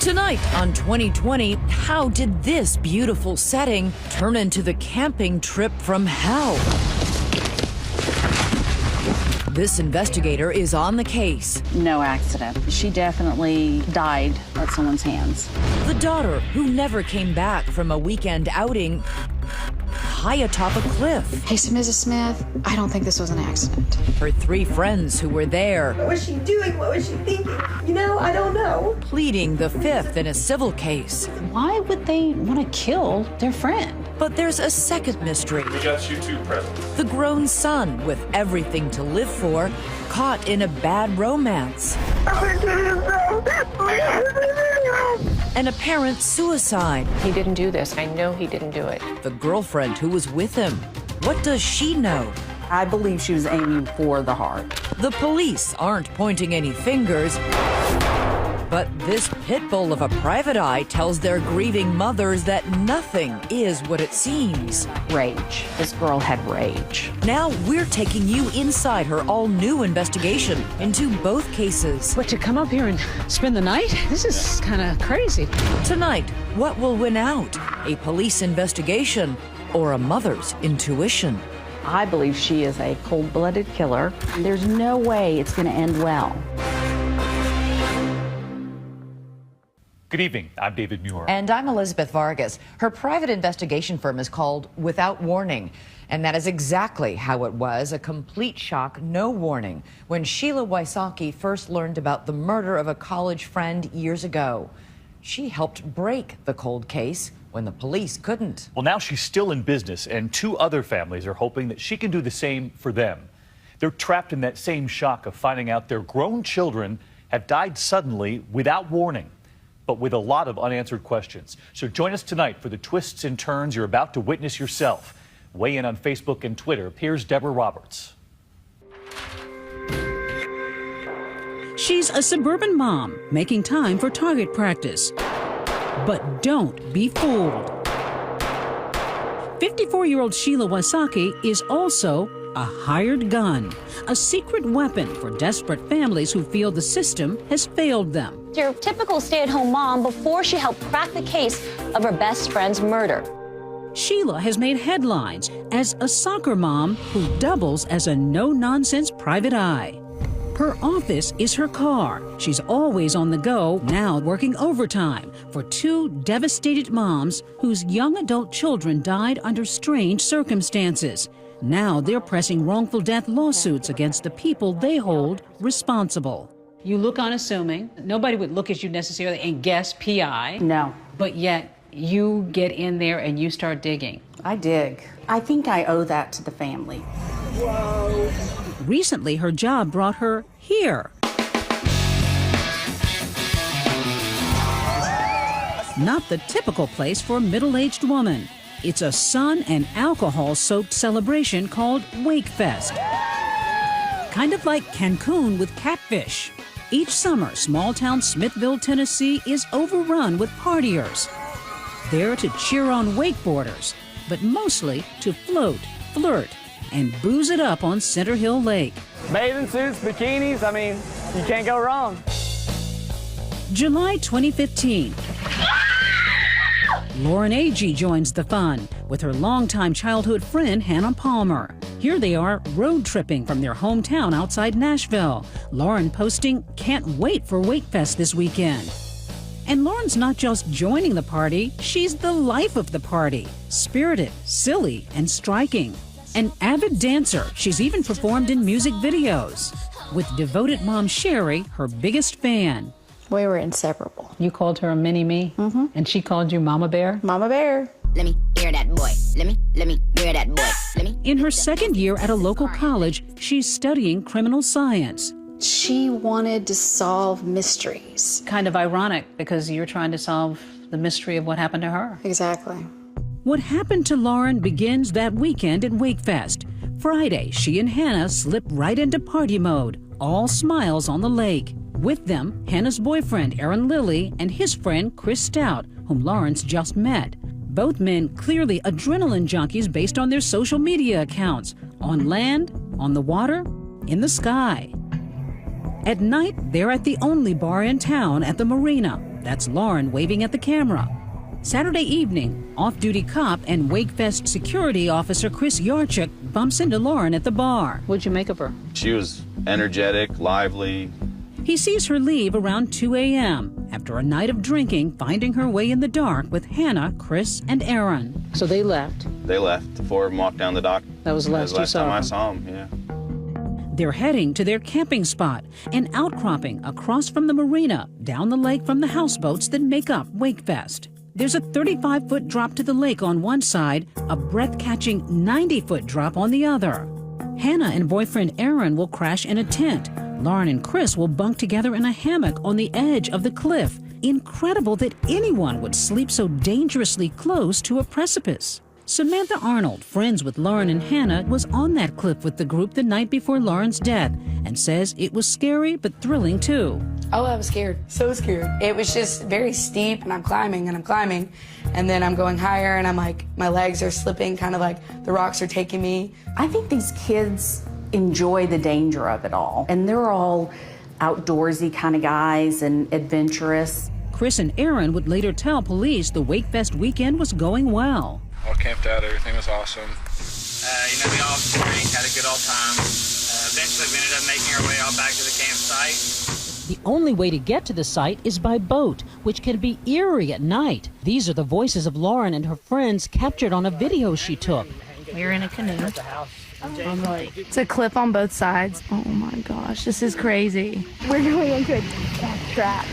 Tonight on 2020, how did this beautiful setting turn into the camping trip from hell? This investigator is on the case. No accident. She definitely died at someone's hands. The daughter who never came back from a weekend outing high atop a cliff. Hey, so Mrs. Smith, I don't think this was an accident. Her three friends who were there. What was she doing? What was she thinking? I don't know. Pleading the fifth in a civil case. Why would they want to kill their friend? But there's a second mystery. We got you two presents. The grown son with everything to live for, caught in a bad romance. An apparent suicide. He didn't do this. I know he didn't do it. The girlfriend who was with him. What does she know? I believe she was aiming for the heart. The police aren't pointing any fingers, but this pit bull of a private eye tells their grieving mothers that nothing is what it seems. Rage. This girl had rage. Now we're taking you inside her all-new investigation into both cases. But to come up here and spend the night? This is kind of crazy. Tonight, what will win out? A police investigation or a mother's intuition? I believe she is a cold-blooded killer. There's no way it's going to end well. Good evening. I'm David Muir. And I'm Elizabeth Vargas. Her private investigation firm is called Without Warning. And that is exactly how it was, a complete shock, no warning, when Sheila Wysocki first learned about the murder of a college friend years ago. She helped break the cold case when the police couldn't. Well, now she's still in business, and two other families are hoping that she can do the same for them. They're trapped in that same shock of finding out their grown children have died suddenly without warning, but with a lot of unanswered questions. So join us tonight for the twists and turns you're about to witness yourself. Weigh in on Facebook and Twitter. Here's Deborah Roberts. She's a suburban mom making time for target practice. But don't be fooled. 54-year-old Sheila Wysocki is also a hired gun, a secret weapon for desperate families who feel the system has failed them. Your typical stay-at-home mom before she helped crack the case of her best friend's murder. Sheila has made headlines as a soccer mom who doubles as a no-nonsense private eye. Her office is her car. She's always on the go, now working overtime for two devastated moms whose young adult children died under strange circumstances. Now they're pressing wrongful death lawsuits against the people they hold responsible. You look unassuming. Nobody would look at you necessarily and guess PI. No. But yet you get in there and you start digging. I dig. I think I owe that to the family. Whoa. Recently, her job brought her here. Not the typical place for a middle-aged woman. It's a sun and alcohol-soaked celebration called Wakefest. Kind of like Cancun with catfish. Each summer, small-town Smithville, Tennessee is overrun with partiers. There to cheer on wakeboarders, but mostly to float, flirt, and booze it up on Center Hill Lake. Bathing suits, bikinis, I mean, you can't go wrong. July 2015. Lauren Agee joins the fun with her longtime childhood friend Hannah Palmer. Here they are road tripping from their hometown outside Nashville. Lauren posting, "Can't wait for Wakefest this weekend." And Lauren's not just joining the party, she's the life of the party. Spirited, silly, and striking. An avid dancer, she's even performed in music videos. With devoted mom Sherry, her biggest fan. We were inseparable. You called her a mini-me, and she called you Mama Bear? Mama Bear. Let me hear that boy. Let me hear that boy. Let me. In her second year at a local college, she's studying criminal science. She wanted to solve mysteries. Kind of ironic because you're trying to solve the mystery of what happened to her. Exactly. What happened to Lauren begins that weekend at Wakefest. Friday, she and Hannah slip right into party mode, all smiles on the lake. With them, Hannah's boyfriend, Aaron Lilly, and his friend, Chris Stout, whom Lawrence just met. Both men clearly adrenaline junkies based on their social media accounts, on land, on the water, in the sky. At night, they're at the only bar in town at the marina. That's Lauren waving at the camera. Saturday evening, off-duty cop and Wakefest security officer Chris Yarchuk bumps into Lauren at the bar. What'd you make of her? She was energetic, lively. He sees her leave around 2 a.m. after a night of drinking, finding her way in the dark with Hannah, Chris, and Aaron. So they left. They left. The four of them walked down the dock. That was the last you saw time I them. saw them, yeah. They're heading to their camping spot, an outcropping across from the marina, down the lake from the houseboats that make up Wakefest. There's a 35-foot drop to the lake on one side, a breath-catching 90-foot drop on the other. Hannah and boyfriend Aaron will crash in a tent. Lauren and Chris will bunk together in a hammock on the edge of the cliff. Incredible that anyone would sleep so dangerously close to a precipice. Samantha Arnold, friends with Lauren and Hannah, was on that cliff with the group the night before Lauren's death and says it was scary but thrilling too. Oh, I was scared, so scared. It was just very steep, and I'm climbing, and then I'm going higher, and I'm like, my legs are slipping, kind of like the rocks are taking me. I think these kids enjoy the danger of it all, and they're all outdoorsy kind of guys and adventurous. Chris and Aaron would later tell police the Wakefest weekend was going well. All camped out, everything was awesome. We all drank, had a good old time. Eventually, we ended up making our way all back to the campsite. The only way to get to the site is by boat, which can be eerie at night. These are the voices of Lauren and her friends captured on a video she took. We're in a canoe. It's a cliff on both sides. Oh my gosh, this is crazy. We're going into a death trap.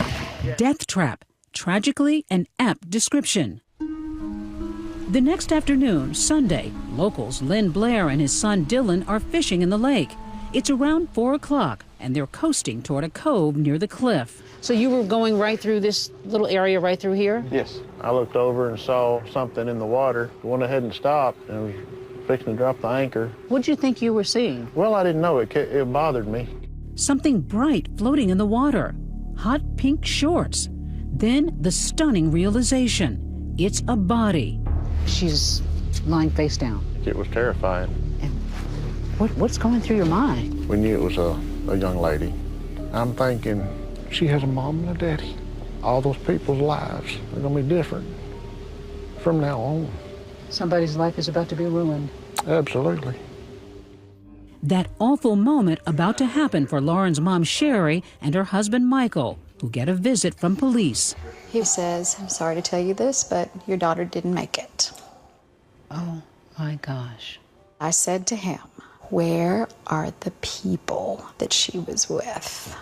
Death trap. Tragically an apt description. The next afternoon, Sunday, locals Lynn Blair and his son Dylan are fishing in the lake. It's around 4 o'clock, and they're coasting toward a cove near the cliff. So you were going right through this little area right through here? Yes. I looked over and saw something in the water. Went ahead and stopped and was fixing to drop the anchor. What'd you think you were seeing? Well, I didn't know. It bothered me. Something bright floating in the water. Hot pink shorts. Then the stunning realization. It's a body. She's lying face down. It was terrifying. What's going through your mind? We knew it was a young lady. I'm thinking, she has a mom and a daddy. All those people's lives are going to be different from now on. Somebody's life is about to be ruined. Absolutely. That awful moment about to happen for Lauren's mom, Sherry, and her husband, Michael, who get a visit from police. He says, I'm sorry to tell you this, but your daughter didn't make it. Oh, my gosh. I said to him, where are the people that she was with?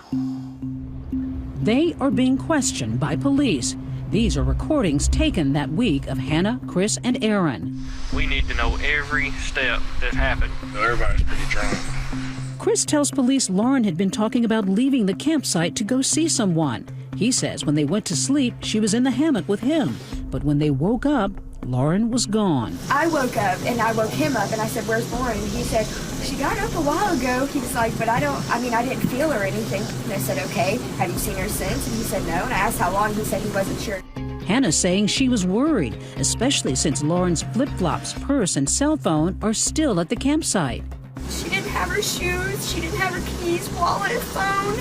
They are being questioned by police. These are recordings taken that week of Hannah, Chris, and Aaron. We need to know every step that happened. Everybody's pretty drunk. Chris tells police Lauren had been talking about leaving the campsite to go see someone. He says when they went to sleep, she was in the hammock with him. But when they woke up, Lauren was gone. I woke up and I woke him up and I said, where's Lauren? And he said, she got up a while ago. He was like, but I didn't feel her or anything. And I said, okay, have you seen her since? And he said, no. And I asked how long. He said he wasn't sure. Hannah's saying she was worried, especially since Lauren's flip-flops, purse, and cell phone are still at the campsite. She didn't have her shoes. She didn't have her keys, wallet, phone.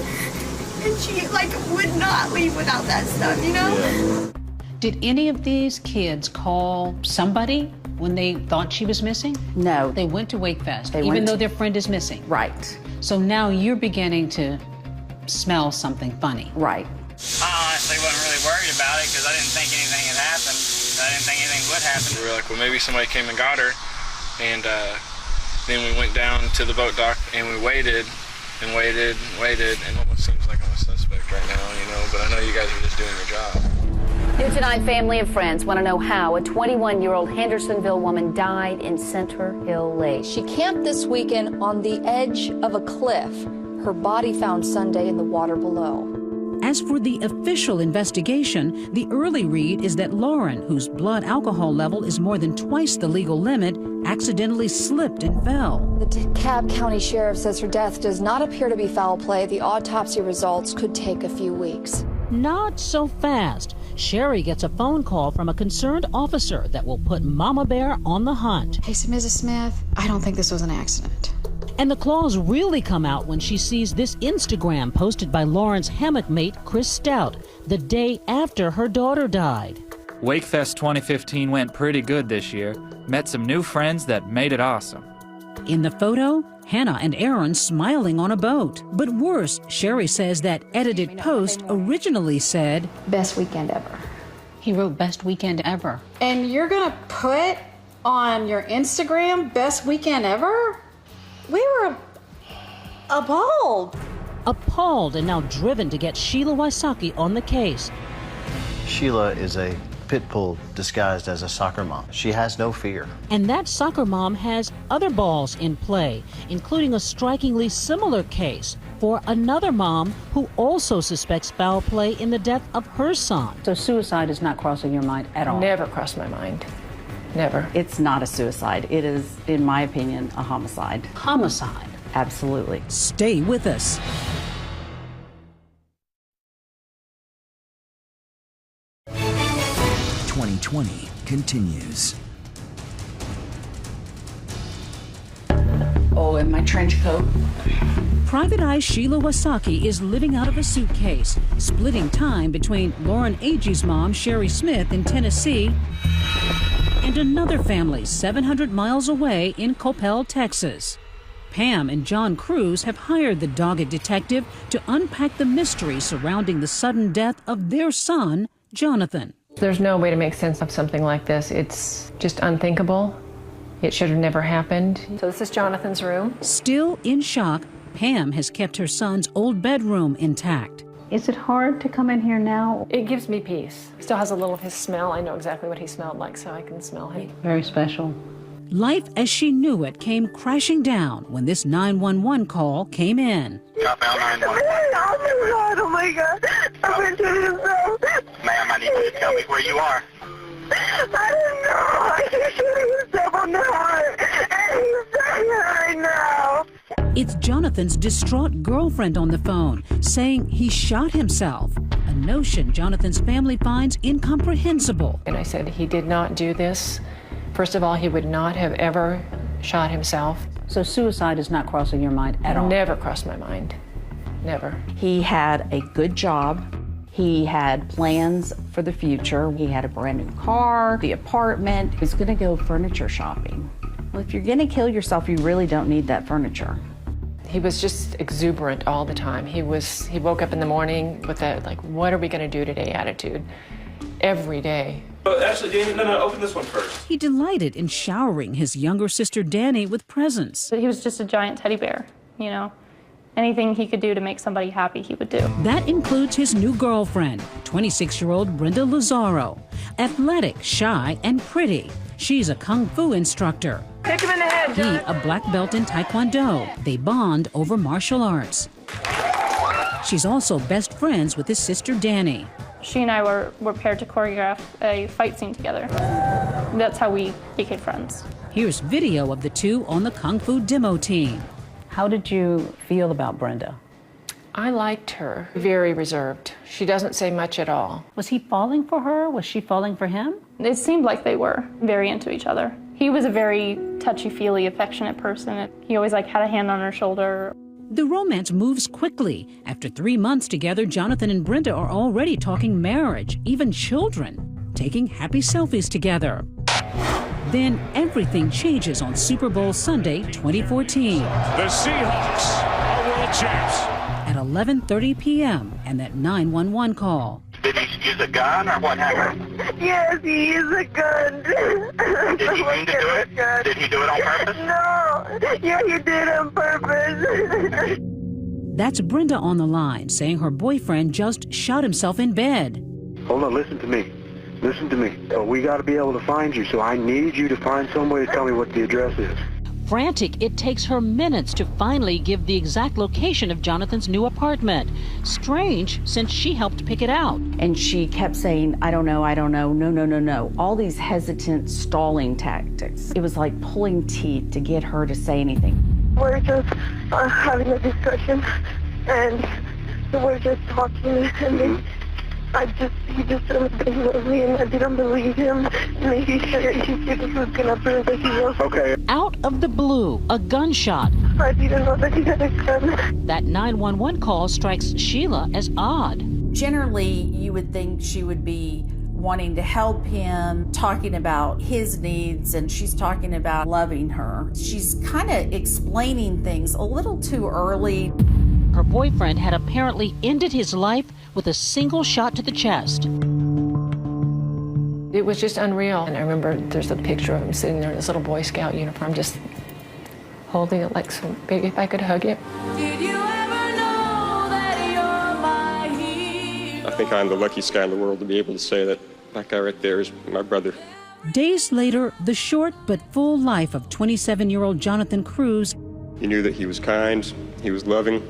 And she, would not leave without that stuff, you know? Yeah. Did any of these kids call somebody when they thought she was missing? No. They went to Wakefest, even though their friend is missing? Right. So now you're beginning to smell something funny. Right. I honestly wasn't really worried about it because I didn't think anything had happened. I didn't think anything would happen. We were like, well, maybe somebody came and got her. And then we went down to the boat dock and we waited and waited and waited. And almost seems like I'm a suspect right now, but I know you guys are just doing your job. New tonight, family and friends want to know how a 21-year-old Hendersonville woman died in Center Hill Lake. She camped this weekend on the edge of a cliff. Her body found Sunday in the water below. As for the official investigation, the early read is that Lauren, whose blood alcohol level is more than twice the legal limit, accidentally slipped and fell. The DeKalb County Sheriff says her death does not appear to be foul play. The autopsy results could take a few weeks. Not so fast. Sherry gets a phone call from a concerned officer that will put Mama Bear on the hunt. Hey, so Mrs. Smith, I don't think this was an accident. And the claws really come out when she sees this Instagram posted by Lauren's hammock mate, Chris Stout, the day after her daughter died. Wakefest 2015 went pretty good this year. Met some new friends that made it awesome. In the photo, Hannah and Aaron smiling on a boat. But worse, Sherry says that edited post originally said, Best weekend ever. He wrote best weekend ever. And you're gonna put on your Instagram best weekend ever? We were appalled. Appalled and now driven to get Sheila Wysocki on the case. Sheila is a pit bull disguised as a soccer mom. She has no fear. And that soccer mom has other balls in play, including a strikingly similar case for another mom who also suspects foul play in the death of her son. So suicide is not crossing your mind at all? Never crossed my mind. Never. It's not a suicide. It is, in my opinion, a homicide. Homicide? Absolutely. Stay with us. #2020 continues. Oh, and my trench coat. Private Eye Sheila Wysocki is living out of a suitcase, splitting time between Lauren Agee's mom, Sherry Smith, in Tennessee, and another family 700 miles away in Coppell, Texas. Pam and John Cruz have hired the dogged detective to unpack the mystery surrounding the sudden death of their son, Jonathan. There's no way to make sense of something like this. It's just unthinkable. It should have never happened. So this is Jonathan's room. Still in shock, Pam has kept her son's old bedroom intact. Is it hard to come in here now? It gives me peace. Still has a little of his smell. I know exactly what he smelled like, so I can smell him. Very special. Life as she knew it came crashing down when this 911 call came in. Oh my God, I've been shooting himself. Ma'am, I need you to tell me where you are. I didn't know. He's shooting himself on the heart, and he's dying right now. It's Jonathan's distraught girlfriend on the phone saying he shot himself, a notion Jonathan's family finds incomprehensible. And I said he did not do this. First of all, he would not have ever shot himself. So suicide is not crossing your mind at all? Never crossed my mind. Never. He had a good job. He had plans for the future. He had a brand new car, the apartment. He was going to go furniture shopping. Well, if you're going to kill yourself, you really don't need that furniture. He was just exuberant all the time. He woke up in the morning with that, like, what are we going to do today attitude every day. Actually, Danny, no, open this one first. He delighted in showering his younger sister Danny with presents. He was just a giant teddy bear, you know. Anything he could do to make somebody happy, he would do. That includes his new girlfriend, 26-year-old Brenda Lazaro. Athletic, shy, and pretty. She's a kung fu instructor. Kick him in the head, He, a black belt in Taekwondo. They bond over martial arts. She's also best friends with his sister Danny. She and I were paired to choreograph a fight scene together. That's how we became friends. Here's video of the two on the kung fu demo team. How did you feel about Brenda? I liked her. Very reserved. She doesn't say much at all. Was he falling for her? Was she falling for him? It seemed like they were very into each other. He was a very touchy-feely, affectionate person. He always had a hand on her shoulder. The romance moves quickly. After 3 months together, Jonathan and Brenda are already talking marriage, even children, taking happy selfies together. Then everything changes on Super Bowl Sunday 2014. The Seahawks are world champs. At 11:30 p.m. and that 911 call. Did he use a gun or what happened? Yes, he used a gun. Did he mean to do it? Did he do it on purpose? No. Yeah, he did on purpose. That's Brenda on the line saying her boyfriend just shot himself in bed. Hold on, listen to me. Listen to me. We got to be able to find you, so I need you to find some way to tell me what the address is. Frantic, it takes her minutes to finally give the exact location of Jonathan's new apartment. Strange, since she helped pick it out. And she kept saying, I don't know, no. All these hesitant, stalling tactics. It was like pulling teeth to get her to say anything. We're just having a discussion, and we're just talking, and then he just love me, and I didn't believe him. And he said he was gonna prove that he was. Okay. Out of the blue, a gunshot. I didn't know that he had a gun. That 911 call strikes Sheila as odd. Generally, you would think she would be wanting to help him, talking about his needs, and she's talking about loving her. She's kind of explaining things a little too early. Her boyfriend had apparently ended his life with a single shot to the chest. It was just unreal. And I remember there's a picture of him sitting there in his little Boy Scout uniform, just holding it like so big if I could hug it. Did you ever know that you're my hero? I think I'm the luckiest guy in the world to be able to say that that guy right there is my brother. Days later, the short but full life of 27-year-old Jonathan Cruz You knew that he was kind, he was loving,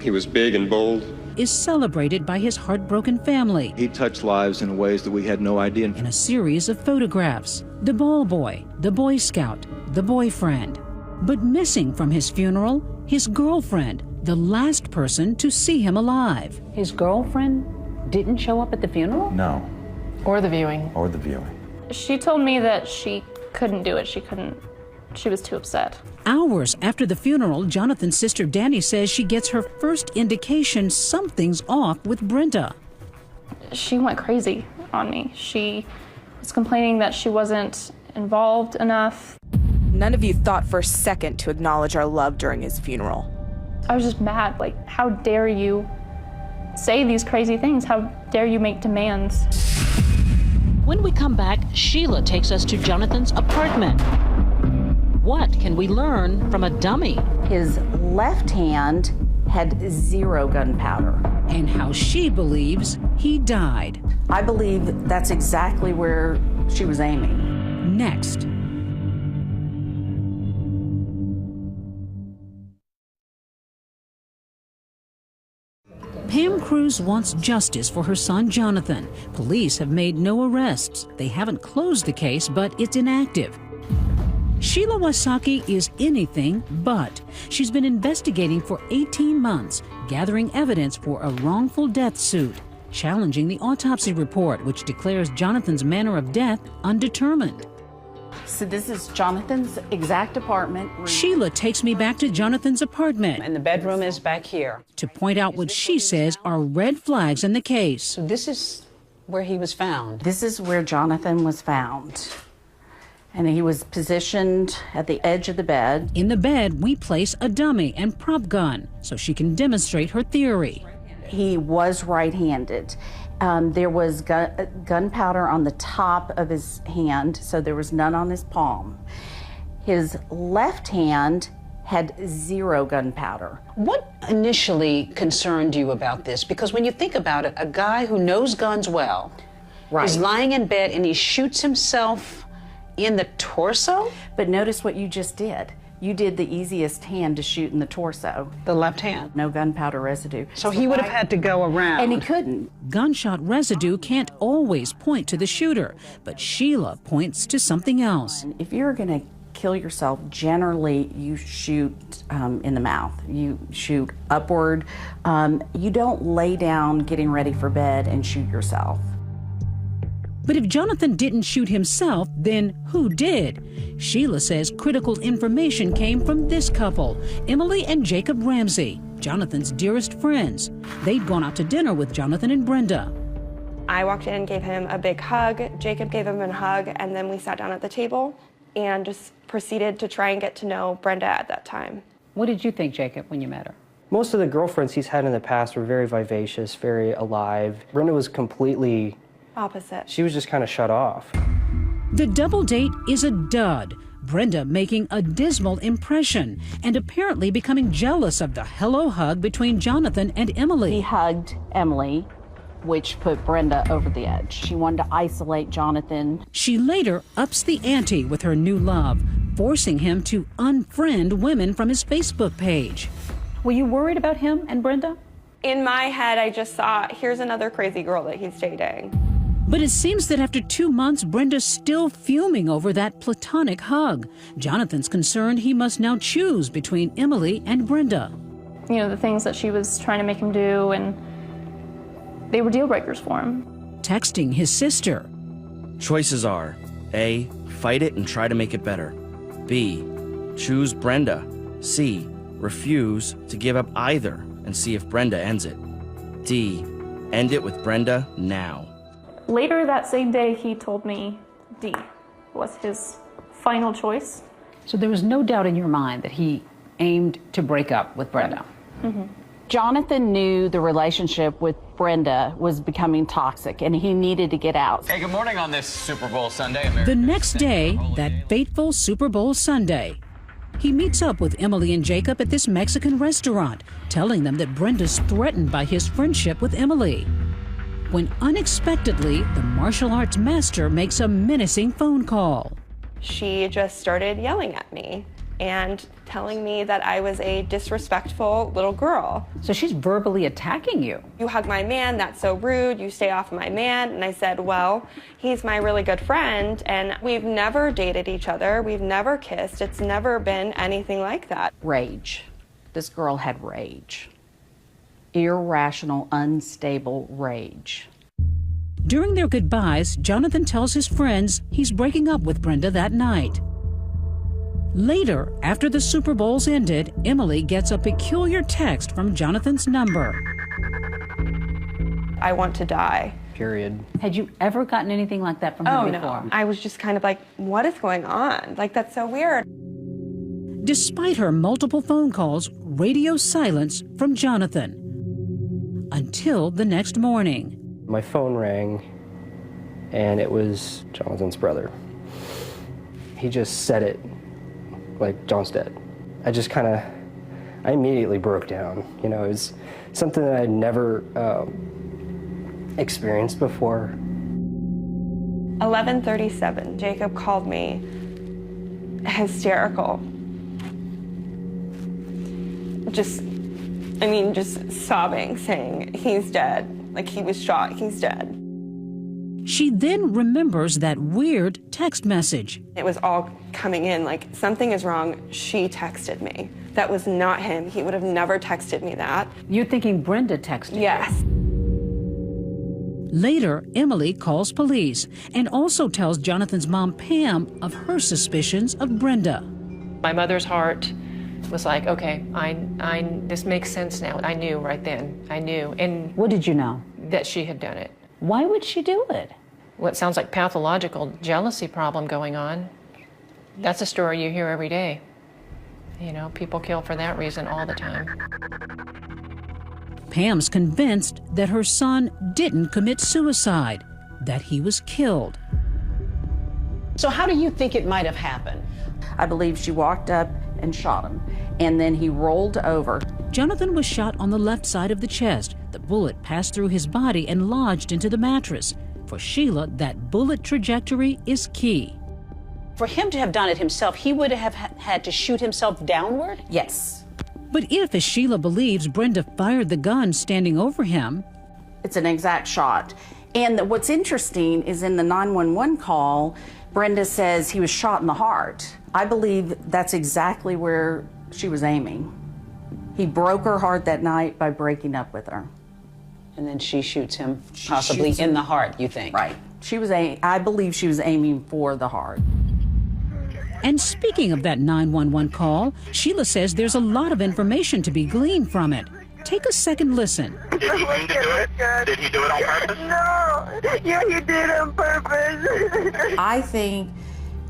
he was big and bold. Is celebrated by his heartbroken family. He touched lives in ways that we had no idea. In a series of photographs, the ball boy, the Boy Scout, the boyfriend. But missing from his funeral, his girlfriend, the last person to see him alive. His girlfriend didn't show up at the funeral? No. Or the viewing. Or the viewing. She told me that she couldn't do it. She was too upset. Hours after the funeral, Jonathan's sister Danny says she gets her first indication something's off with Brenda. She went crazy on me. She was complaining that she wasn't involved enough. None of you thought for a second to acknowledge our love during his funeral. I was just mad. Like, how dare you say these crazy things? How dare you make demands? When we come back, Sheila takes us to Jonathan's apartment. What can we learn from a dummy? His left hand had 0 gunpowder. And how she believes he died. I believe that's exactly where she was aiming. Next. Pam Cruz wants justice for her son Jonathan. Police have made no arrests. They haven't closed the case, but it's inactive. Sheila Wasaki is anything but. She's been investigating for 18 months, gathering evidence for a wrongful death suit, challenging the autopsy report, which declares Jonathan's manner of death undetermined. So this is Jonathan's exact apartment. Sheila takes me back to Jonathan's apartment. And the bedroom is back here. To point out what she says are red flags in the case. So this is where he was found. This is where Jonathan was found. And he was positioned at the edge of the bed. In the bed, we place a dummy and prop gun so she can demonstrate her theory. He was right-handed. There was gunpowder on the top of his hand, so there was none on his palm. His left hand had 0 gunpowder. What initially concerned you about this? Because when you think about it, a guy who knows guns well is lying in bed and he shoots himself in the torso? But notice what you just did. You did the easiest hand to shoot in the torso. The left hand? No gunpowder residue. So he would have had to go around. And he couldn't. Gunshot residue can't always point to the shooter, but Sheila points to something else. If you're gonna kill yourself, generally you shoot in the mouth. You shoot upward. You don't lay down getting ready for bed and shoot yourself. But if Jonathan didn't shoot himself, then who did? Sheila says critical information came from this couple, Emily and Jacob Ramsey, Jonathan's dearest friends. They'd gone out to dinner with Jonathan and Brenda. I walked in and gave him a big hug. Jacob gave him a hug, and then we sat down at the table and just proceeded to try and get to know Brenda at that time. What did you think, Jacob, when you met her? Most of the girlfriends he's had in the past were very vivacious, very alive. Brenda was completely opposite. She was just kind of shut off. The double date is a dud. Brenda making a dismal impression and apparently becoming jealous of the hello hug between Jonathan and Emily. He hugged Emily, which put Brenda over the edge. She wanted to isolate Jonathan. She later ups the ante with her new love, forcing him to unfriend women from his Facebook page. Were you worried about him and Brenda? In my head, I just thought, here's another crazy girl that he's dating. But it seems that after 2 months, Brenda's still fuming over that platonic hug. Jonathan's concerned he must now choose between Emily and Brenda. You know, the things that she was trying to make him do, and they were deal breakers for him. Texting his sister. Choices are A, fight it and try to make it better. B, choose Brenda C. Refuse to give up either and see if Brenda ends it. D. End it with Brenda now. Later that same day, he told me D was his final choice. So there was no doubt in your mind that he aimed to break up with Brenda. Mm-hmm. Jonathan knew the relationship with Brenda was becoming toxic and he needed to get out. Hey, good morning on this Super Bowl Sunday. The next day, that fateful Super Bowl Sunday, he meets up with Emily and Jacob at this Mexican restaurant, telling them that Brenda's threatened by his friendship with Emily. When unexpectedly, the martial arts master makes a menacing phone call. She just started yelling at me and telling me that I was a disrespectful little girl. So she's verbally attacking you. You hug my man, that's so rude, you stay off of my man. And I said, well, he's my really good friend and we've never dated each other, we've never kissed, it's never been anything like that. Rage. This girl had rage. Irrational, unstable rage. During their goodbyes, Jonathan tells his friends he's breaking up with Brenda that night. Later, after the Super Bowls ended, Emily gets a peculiar text from Jonathan's number. I want to die. Period. Had you ever gotten anything like that from him before? No. I was just kind of like, what is going on? Like, that's so weird. Despite her multiple phone calls, radio silence from Jonathan. Until the next morning. My phone rang, and it was Jonathan's brother. He just said it like, John's dead. I immediately broke down. You know, it was something that I'd never experienced before. 11:37, Jacob called me hysterical. Just sobbing, saying, he's dead. Like, he was shot, he's dead. She then remembers that weird text message. It was all coming in like, something is wrong, she texted me. That was not him, he would have never texted me that. You're thinking Brenda texted you? Yes. Later, Emily calls police and also tells Jonathan's mom, Pam, of her suspicions of Brenda. My mother's heart was like, okay, this makes sense now. I knew right then, I knew. And what did you know? That she had done it. Why would she do it? Well, it sounds like pathological jealousy problem going on. That's a story you hear every day. You know, people kill for that reason all the time. Pam's convinced that her son didn't commit suicide, that he was killed. So how do you think it might have happened? I believe she walked up and shot him, and then he rolled over. Jonathan was shot on the left side of the chest. The bullet passed through his body and lodged into the mattress. For Sheila, that bullet trajectory is key. For him to have done it himself, he would have had to shoot himself downward? Yes. But if, as Sheila believes, Brenda fired the gun standing over him... It's an exact shot. And what's interesting is in the 911 call, Brenda says he was shot in the heart. I believe that's exactly where she was aiming. He broke her heart that night by breaking up with her. And then she shoots him, possibly in the heart, you think? Right. I believe she was aiming for the heart. And speaking of that 911 call, Sheila says there's a lot of information to be gleaned from it. Take a second listen. Did he mean to do it? Did he do it on purpose? No. Yeah, he did it on purpose. I think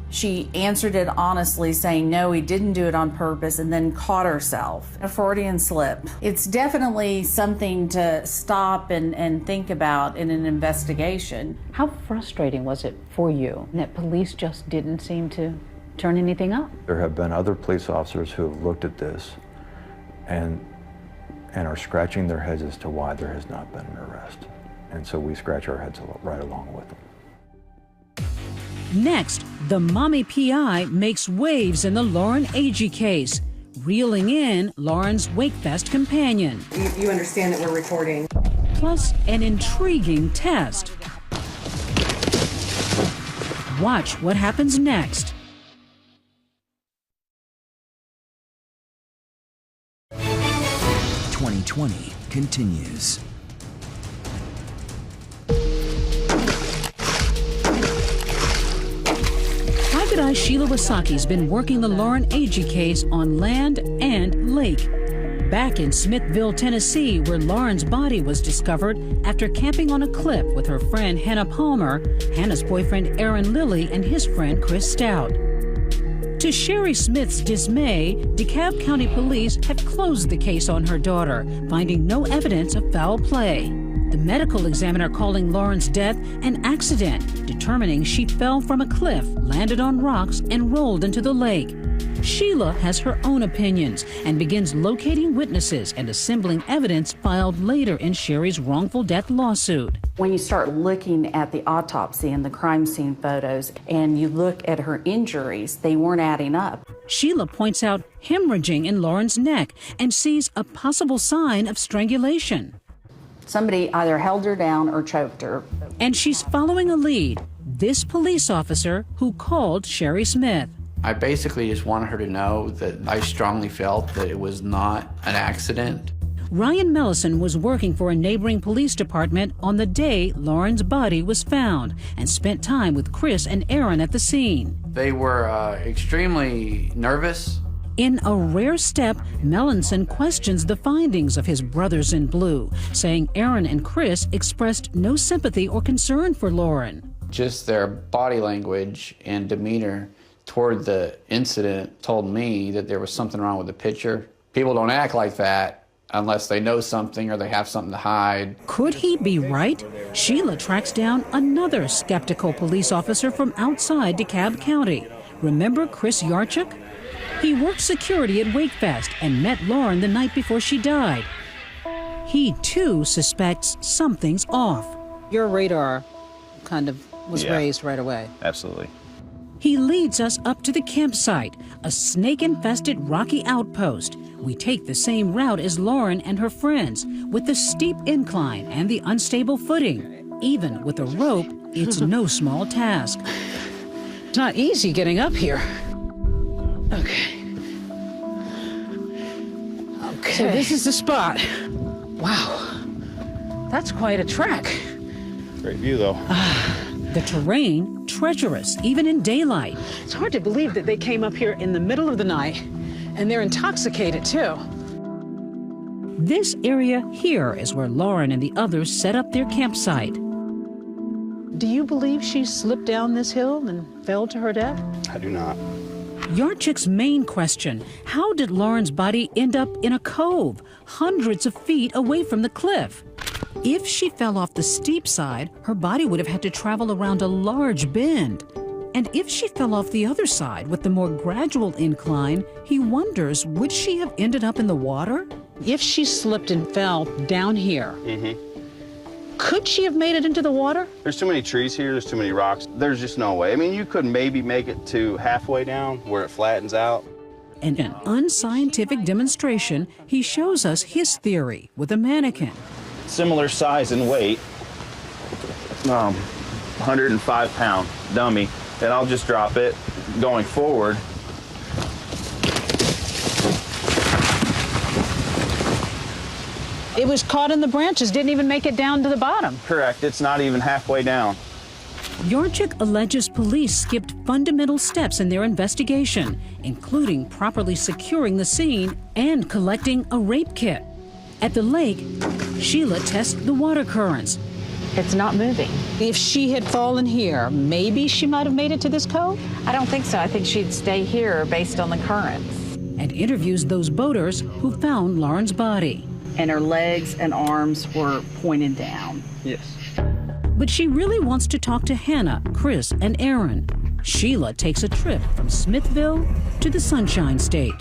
she answered it honestly, saying, no, he didn't do it on purpose, and then caught herself. A Freudian slip. It's definitely something to stop and think about in an investigation. How frustrating was it for you that police just didn't seem to turn anything up? There have been other police officers who have looked at this and are scratching their heads as to why there has not been an arrest. And so we scratch our heads right along with them. Next, the mommy PI makes waves in the Lauren Agee case, reeling in Lauren's Wakefest companion. You understand that we're recording. Plus, an intriguing test. Watch what happens next. #2020 continues. CSI Sheila Wasaki's been working the Lauren Agee case on land and lake. Back in Smithville, Tennessee, where Lauren's body was discovered after camping on a cliff with her friend Hannah Palmer, Hannah's boyfriend Aaron Lilly, and his friend Chris Stout. To Sherry Smith's dismay, DeKalb County Police have closed the case on her daughter, finding no evidence of foul play. The medical examiner calling Lauren's death an accident, determining she fell from a cliff, landed on rocks, and rolled into the lake. Sheila has her own opinions and begins locating witnesses and assembling evidence filed later in Sherry's wrongful death lawsuit. When you start looking at the autopsy and the crime scene photos and you look at her injuries, they weren't adding up. Sheila points out hemorrhaging in Lauren's neck and sees a possible sign of strangulation. Somebody either held her down or choked her. And she's following a lead, this police officer who called Sherry Smith. I basically just wanted her to know that I strongly felt that it was not an accident. Ryan Mellison was working for a neighboring police department on the day Lauren's body was found and spent time with Chris and Aaron at the scene. They were extremely nervous. In a rare step, Mellison questions the findings of his brothers in blue, saying Aaron and Chris expressed no sympathy or concern for Lauren. Just their body language and demeanor toward the incident told me that there was something wrong with the picture. People don't act like that unless they know something or they have something to hide. Could he be right? Sheila tracks down another skeptical police officer from outside DeKalb County. Remember Chris Yarchuk? He worked security at Wakefest and met Lauren the night before she died. He, too, suspects something's off. Your radar kind of was raised right away. Absolutely. He leads us up to the campsite, a snake-infested rocky outpost. We take the same route as Lauren and her friends, with the steep incline and the unstable footing. Even with a rope, it's no small task. It's not easy getting up here. Okay. So this is the spot. Wow. That's quite a trek. Great view, though. The terrain, treacherous, even in daylight. It's hard to believe that they came up here in the middle of the night, and they're intoxicated, too. This area here is where Lauren and the others set up their campsite. Do you believe she slipped down this hill and fell to her death? I do not. Yarchuk's main question, how did Lauren's body end up in a cove, hundreds of feet away from the cliff? If she fell off the steep side, her body would have had to travel around a large bend. And if she fell off the other side with the more gradual incline, he wonders, would she have ended up in the water? If she slipped and fell down here, could she have made it into the water? There's too many trees here. There's too many rocks. There's just no way. I mean, you could maybe make it to halfway down where it flattens out. In an unscientific demonstration, he shows us his theory with a mannequin. Similar size and weight, 105-pound dummy, and I'll just drop it going forward. It was caught in the branches, didn't even make it down to the bottom. Correct, it's not even halfway down. Yarchuk alleges police skipped fundamental steps in their investigation, including properly securing the scene and collecting a rape kit. At the lake, Sheila tests the water currents. It's not moving. If she had fallen here, maybe she might have made it to this cove? I don't think so. I think she'd stay here based on the currents. And interviews those boaters who found Lauren's body. And her legs and arms were pointed down. Yes. But she really wants to talk to Hannah, Chris, and Aaron. Sheila takes a trip from Smithville to the Sunshine State.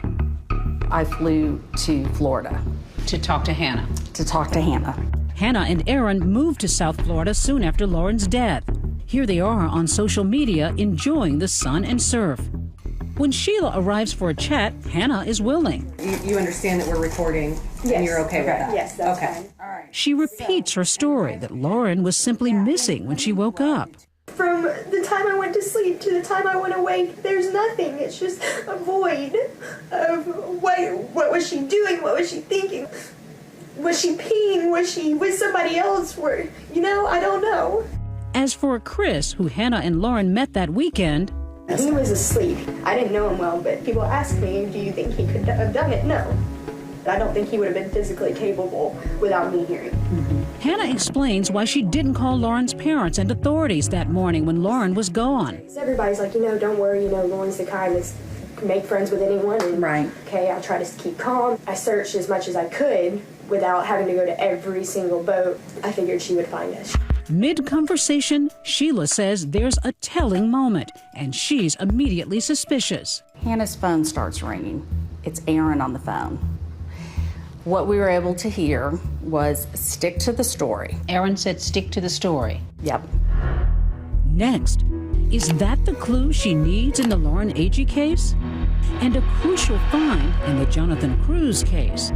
I flew to Florida. To talk to Hannah. To talk to Hannah. Hannah and Aaron moved to South Florida soon after Lauren's death. Here they are on social media enjoying the sun and surf. When Sheila arrives for a chat, Hannah is willing. You understand that we're recording, and you're okay with that? Yes, that's okay. fine. All right. She repeats her story that Lauren was simply missing when she woke up. From the time I went to sleep to the time I went awake, there's nothing. It's just a void of what was she doing? What was she thinking? Was she peeing? Was she with somebody else? I don't know. As for Chris, who Hannah and Lauren met that weekend, He was asleep. I didn't know him well, but people ask me, do you think he could have done it? No. I don't think he would have been physically capable without me hearing. Hannah explains why she didn't call Lauren's parents and authorities that morning when Lauren was gone. Everybody's like, don't worry, Lauren's the kind that's make friends with anyone. And, right. Okay, I try to keep calm. I searched as much as I could without having to go to every single boat. I figured she would find us. Mid-conversation, Sheila says there's a telling moment, and she's immediately suspicious. Hannah's phone starts ringing. It's Aaron on the phone. What we were able to hear was stick to the story. Aaron said stick to the story. Yep. Next, is that the clue she needs in the Lauren Agee case? And a crucial find in the Jonathan Cruz case.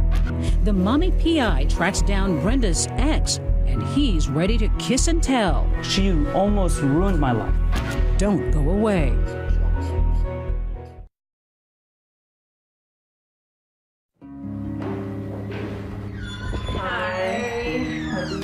The mommy PI tracks down Brenda's ex, and he's ready to kiss and tell. She almost ruined my life. Don't go away.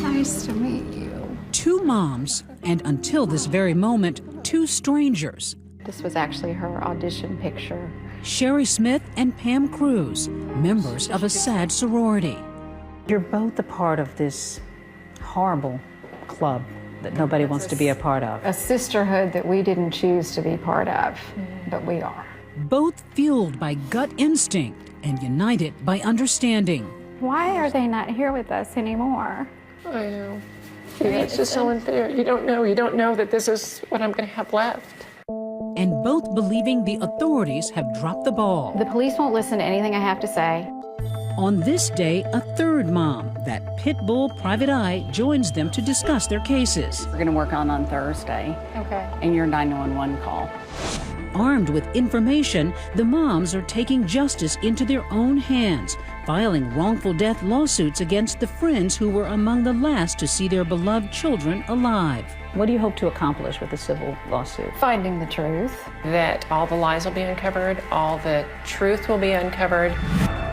Nice to meet you. Two moms, and until this very moment, two strangers. This was actually her audition picture. Sherry Smith and Pam Cruz, members of a sad sorority. You're both a part of this horrible club that nobody wants to be a part of. A sisterhood that we didn't choose to be part of, but we are. Both fueled by gut instinct and united by understanding. Why are they not here with us anymore? I know. It's just so unfair. You don't know that this is what I'm going to have left. And both believing the authorities have dropped the ball. The police won't listen to anything I have to say. On this day, a third mom, that pit bull private eye, joins them to discuss their cases. We're going to work on Thursday. Okay. And your 911 call. Armed with information, the moms are taking justice into their own hands, filing wrongful death lawsuits against the friends who were among the last to see their beloved children alive. What do you hope to accomplish with the civil lawsuit? Finding the truth. That all the lies will be uncovered, all the truth will be uncovered.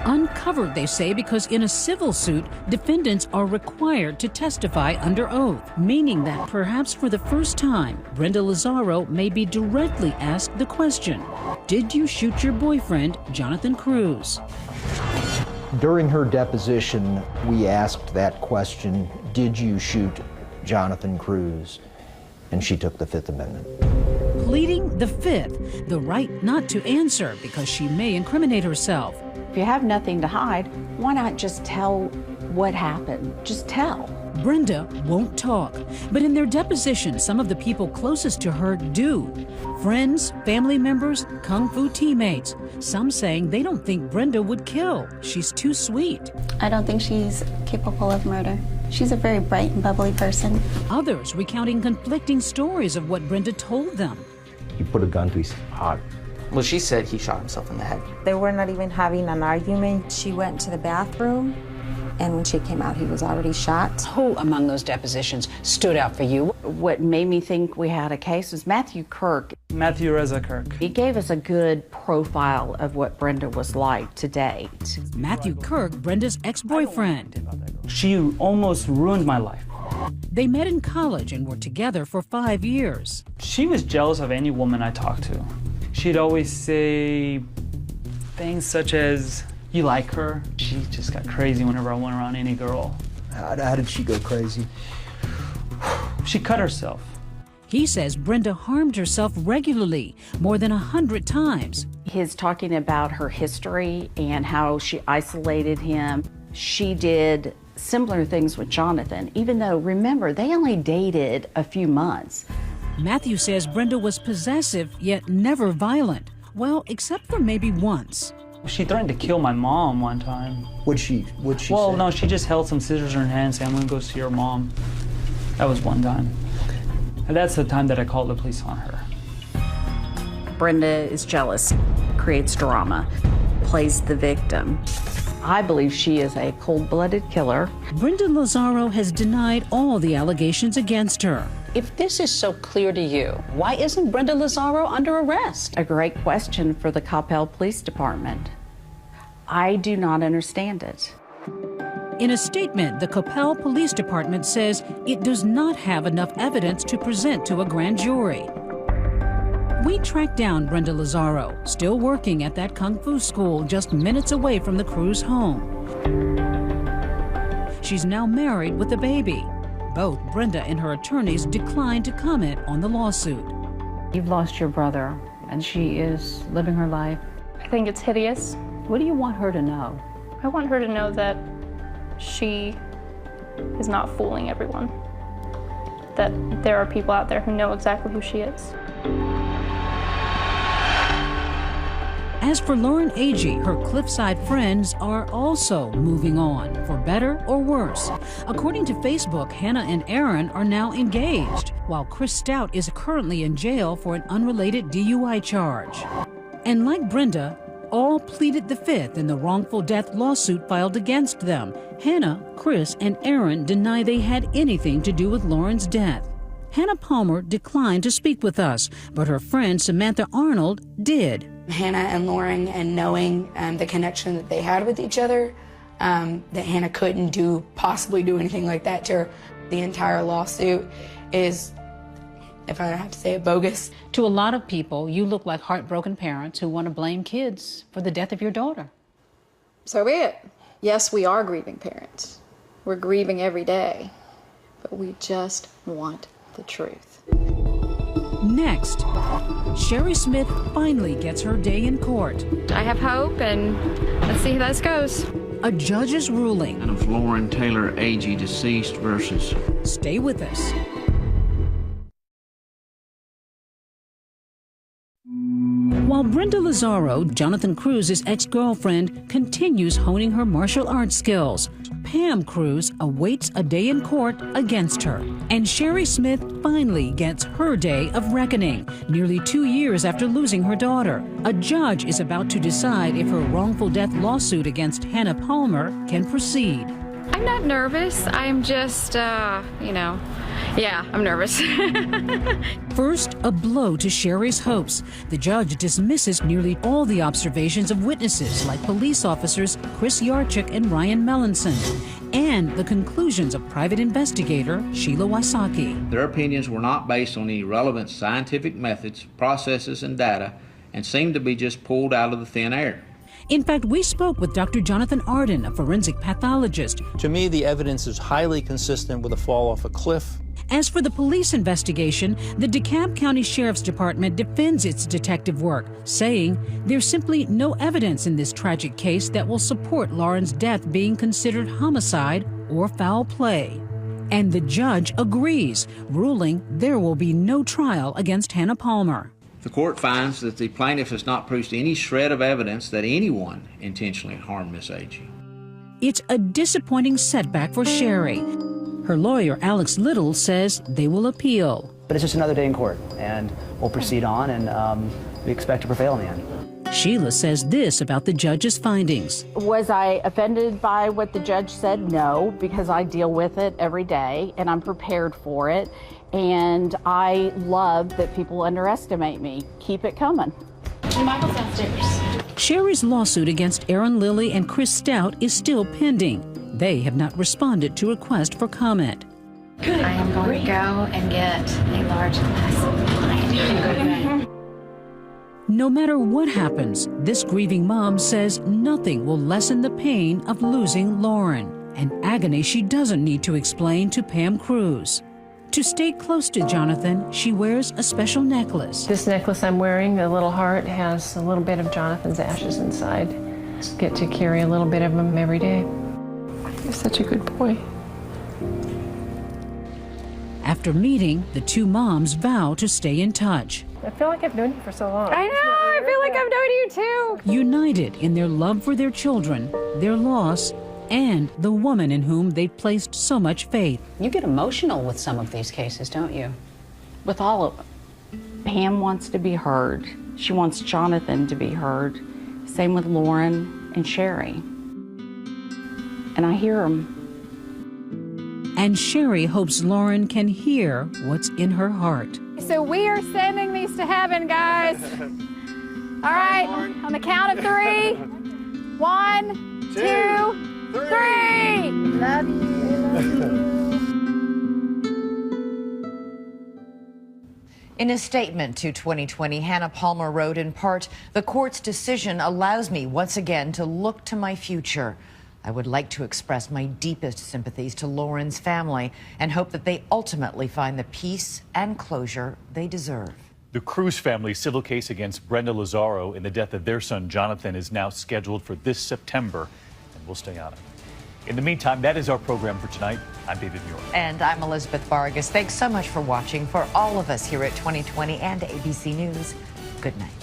Uncovered, they say, because in a civil suit, defendants are required to testify under oath, meaning that perhaps for the first time, Brenda Lazaro may be directly asked the question, did you shoot your boyfriend, Jonathan Cruz? During her deposition, we asked that question, did you shoot Jonathan Cruz? And she took the Fifth Amendment. Pleading the Fifth, the right not to answer because she may incriminate herself. If you have nothing to hide, why not just tell what happened? Just tell. Brenda won't talk, but in their deposition, some of the people closest to her do. Friends, family members, kung fu teammates. Some saying they don't think Brenda would kill. She's too sweet. I don't think she's capable of murder. She's a very bright and bubbly person. Others recounting conflicting stories of what Brenda told them. He put a gun to his heart. Well, she said he shot himself in the head. They were not even having an argument. She went to the bathroom, and when she came out, he was already shot. Who among those depositions stood out for you? What made me think we had a case was Matthew Kirk. Matthew Reza Kirk. He gave us a good profile of what Brenda was like to date. Matthew Kirk, Brenda's ex-boyfriend. She almost ruined my life. They met in college and were together for 5 years. She was jealous of any woman I talked to. She'd always say things such as, you like her? She just got crazy whenever I went around any girl. How did she go crazy? She cut herself. He says Brenda harmed herself regularly, more than 100 times. His talking about her history and how she isolated him. She did similar things with Jonathan, even though, remember, they only dated a few months. Matthew says Brenda was possessive, yet never violent. Well, except for maybe once. She threatened to kill my mom one time. What'd she Well, say? no, she just held some scissors in her hand and said, I'm gonna go see your mom. That was one time. And that's the time that I called the police on her. Brenda is jealous, creates drama, plays the victim. I believe she is a cold-blooded killer. Brenda Lazaro has denied all the allegations against her. If this is so clear to you, why isn't Brenda Lazaro under arrest? A great question for the Coppell Police Department. I do not understand it. In a statement, the Coppell Police Department says it does not have enough evidence to present to a grand jury. We tracked down Brenda Lazaro, still working at that kung fu school just minutes away from the Cruz home. She's now married with a baby. Both Brenda and her attorneys declined to comment on the lawsuit. You've lost your brother, and she is living her life. I think it's hideous. What do you want her to know? I want her to know that she is not fooling everyone. That there are people out there who know exactly who she is. As for Lauren Agee, her Cliffside friends are also moving on, for better or worse. According to Facebook, Hannah and Aaron are now engaged, while Chris Stout is currently in jail for an unrelated DUI charge. And like Brenda, all pleaded the fifth in the wrongful death lawsuit filed against them. Hannah, Chris, and Aaron deny they had anything to do with Lauren's death. Hannah Palmer declined to speak with us, but her friend Samantha Arnold did. Hannah and Lauren, and knowing the connection that they had with each other, that Hannah couldn't possibly do anything like that to her. The entire lawsuit is, if I have to say it, bogus. To a lot of people, you look like heartbroken parents who want to blame kids for the death of your daughter. So be it. Yes, we are grieving parents. We're grieving every day, but we just want the truth. Next, Sherry Smith finally gets her day in court. I have hope, and let's see how this goes. A judge's ruling. Of Lauren Taylor Agee, deceased versus. Stay with us. While Brenda Lazaro, Jonathan Cruz's ex-girlfriend, continues honing her martial arts skills, Pam Cruz awaits a day in court against her. And Sherry Smith finally gets her day of reckoning, nearly 2 years after losing her daughter. A judge is about to decide if her wrongful death lawsuit against Hannah Palmer can proceed. I'm not nervous. I'm just, yeah, I'm nervous. First, a blow to Sherry's hopes. The judge dismisses nearly all the observations of witnesses like police officers Chris Yarchuk and Ryan Melanson, and the conclusions of private investigator Sheila Wysocki. Their opinions were not based on any relevant scientific methods, processes, and data, and seemed to be just pulled out of the thin air. In fact, we spoke with Dr. Jonathan Arden, a forensic pathologist. To me, the evidence is highly consistent with a fall off a cliff. As for the police investigation, the DeKalb County Sheriff's Department defends its detective work, saying there's simply no evidence in this tragic case that will support Lauren's death being considered homicide or foul play. And the judge agrees, ruling there will be no trial against Hannah Palmer. The court finds that the plaintiff has not produced any shred of evidence that anyone intentionally harmed Miss Agee. It's a disappointing setback for Sherry. Her lawyer, Alex Little, says they will appeal. But it's just another day in court, and we'll proceed on, and we expect to prevail in the end. Sheila says this about the judge's findings. Was I offended by what the judge said? No, because I deal with it every day, and I'm prepared for it. And I love that people underestimate me. Keep it coming. Michael's downstairs. Sherry's lawsuit against Aaron Lilly and Chris Stout is still pending. They have not responded to request for comment. I am going to go and get a large glass of wine. No matter what happens, this grieving mom says nothing will lessen the pain of losing Lauren, an agony she doesn't need to explain to Pam Cruz. To stay close to Jonathan, she wears a special necklace. This necklace I'm wearing, the little heart, has a little bit of Jonathan's ashes inside. Get to carry a little bit of him every day. You're such a good boy. After meeting, the two moms vow to stay in touch. I feel like I've known you for so long. I know, I feel like I've known you too. United in their love for their children, their loss, and the woman in whom they've placed so much faith. You get emotional with some of these cases, don't you? With all of them. Pam wants to be heard. She wants Jonathan to be heard. Same with Lauren and Sherry. And I hear them. And Sherry hopes Lauren can hear what's in her heart. So we are sending these to heaven, guys. All right, on the count of 3. 1, 2, 3. Love you. In a statement to 2020, Hannah Palmer wrote, in part, "The court's decision allows me once again to look to my future. I would like to express my deepest sympathies to Lauren's family and hope that they ultimately find the peace and closure they deserve." The Cruz family's civil case against Brenda Lazaro in the death of their son Jonathan is now scheduled for this September, and we'll stay on it. In the meantime, that is our program for tonight. I'm David Muir. And I'm Elizabeth Vargas. Thanks so much for watching. For all of us here at 2020 and ABC News, good night.